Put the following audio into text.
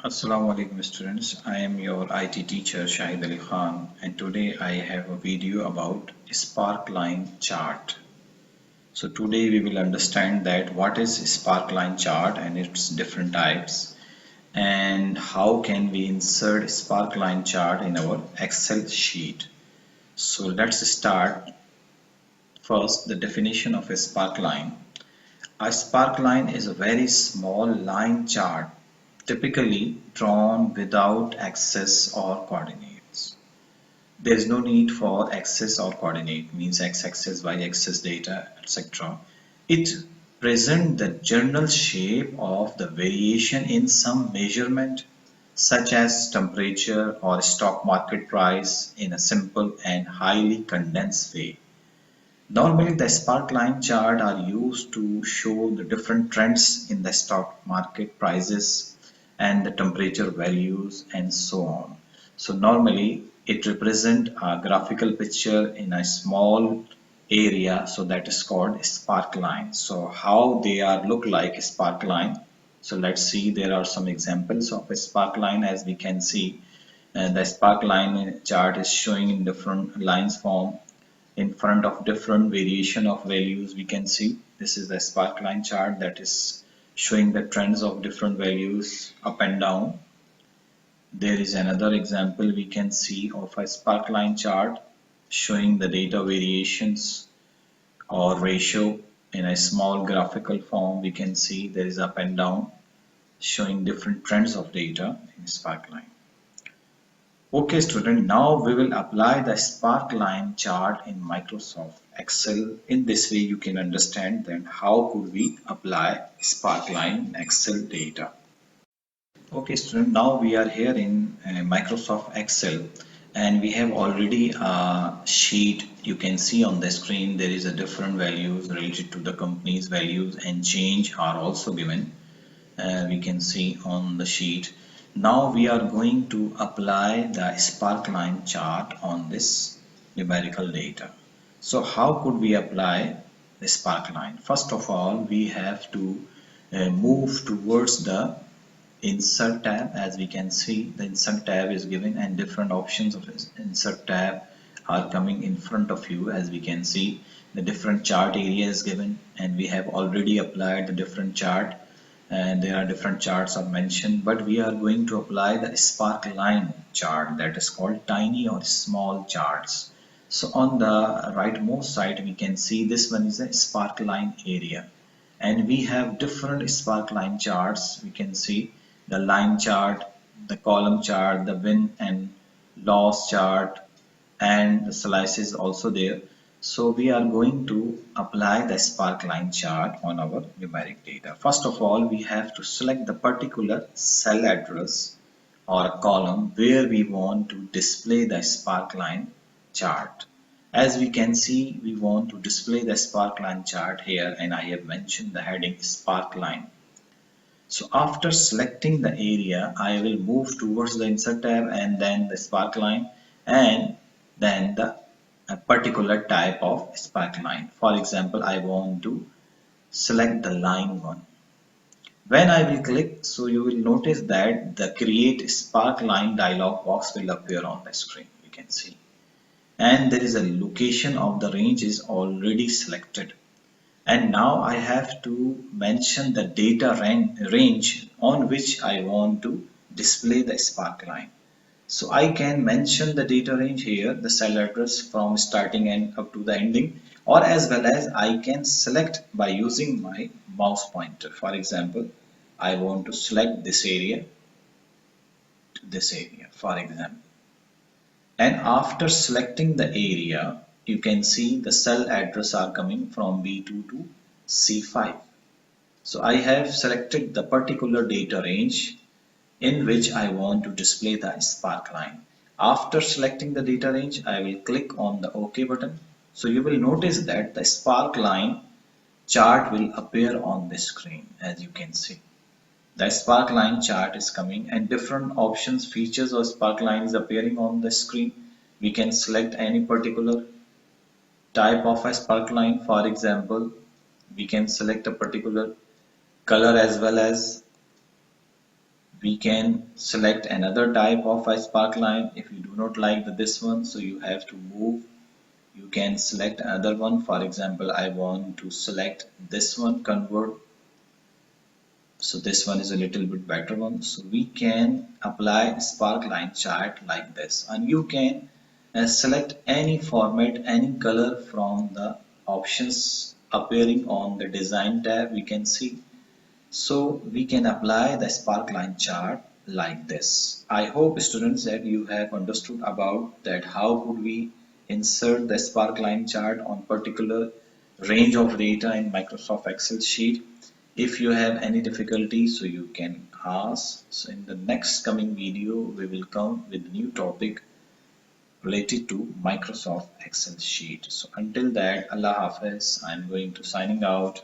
Assalamu alaikum students. I am your IT teacher Shahid Ali Khan and today I have a video about Sparkline chart. So today we will understand that what is Sparkline chart and its different types and how can we insert Sparkline chart in our Excel sheet. So let's start first the definition of a sparkline. A sparkline is a very small line chart typically drawn without axis or coordinates. There is no need for axis or coordinate, means x-axis, y-axis data, etc. It presents the general shape of the variation in some measurement such as temperature or stock market price in a simple and highly condensed way. Normally, the sparkline chart are used to show the different trends in the stock market prices and the temperature values and so on. So normally it represent a graphical picture in a small area, so that is called sparkline. So how they are look like sparkline. So let's see, there are some examples of a sparkline. As we can see, the sparkline chart is showing in different lines form in front of different variation of values. We can see this is the sparkline chart that is showing the trends of different values up and down. There is another example we can see of a sparkline chart showing the data variations or ratio in a small graphical form. We can see there is up and down showing different trends of data in sparkline. Okay student, now we will apply the sparkline chart in Microsoft Excel. In this way you can understand then how could we apply sparkline in Excel data. Okay student, now we are here in Microsoft Excel and we have already a sheet. You can see on the screen there is a different values related to the company's values and change are also given. We can see on the sheet. Now we are going to apply the sparkline chart on this numerical data. So how could we apply the sparkline? First of all, we have to move towards the insert tab. As we can see, the insert tab is given and different options of insert tab are coming in front of you. As we can see, the different chart area is given and we have already applied the different chart and there are different charts are mentioned, but we are going to apply the sparkline chart, that is called tiny or small charts. So on the rightmost side we can see this one is a sparkline area and we have different sparkline charts. We can see the line chart, the column chart, the win and loss chart, and the slices also there. So we are going to apply the sparkline chart on our numeric data. First of all, we have to select the particular cell address or a column where we want to display the sparkline chart. As we can see, we want to display the sparkline chart here and I have mentioned the heading sparkline. So after selecting the area, I will move towards the insert tab and then the sparkline and then the a particular type of sparkline. For example, I want to select the line one. When I will click, so you will notice that the create sparkline dialog box will appear on the screen. You can see. And there is a location of the range is already selected. And now I have to mention the data range on which I want to display the sparkline. So I can mention the data range here, the cell address from starting and up to the ending, or as well as I can select by using my mouse pointer. For example, I want to select this area to this area, for example. And after selecting the area, you can see the cell address are coming from B2 to C5. So I have selected the particular data range in which I want to display the sparkline. After selecting the data range, I will click on the OK button. So you will notice that the sparkline chart will appear on the screen. As you can see, the sparkline chart is coming and different options, features of sparkline is appearing on the screen. We can select any particular type of a sparkline. For example, we can select a particular color as well as We can select another type of a sparkline. If you do not like this one, so you have to move. You can select another one. For example, I want to select this one, convert. So this one is a little bit better one. So we can apply sparkline chart like this, and you can select any format, any color from the options appearing on the design tab. We can see, so we can apply the sparkline chart like this. I hope students that you have understood about that how could we insert the sparkline chart on particular range of data in Microsoft Excel sheet. If you have any difficulty, so you can ask. So in the next coming video we will come with a new topic related to Microsoft Excel sheet. So until that, Allah Hafiz, I'm going to signing out.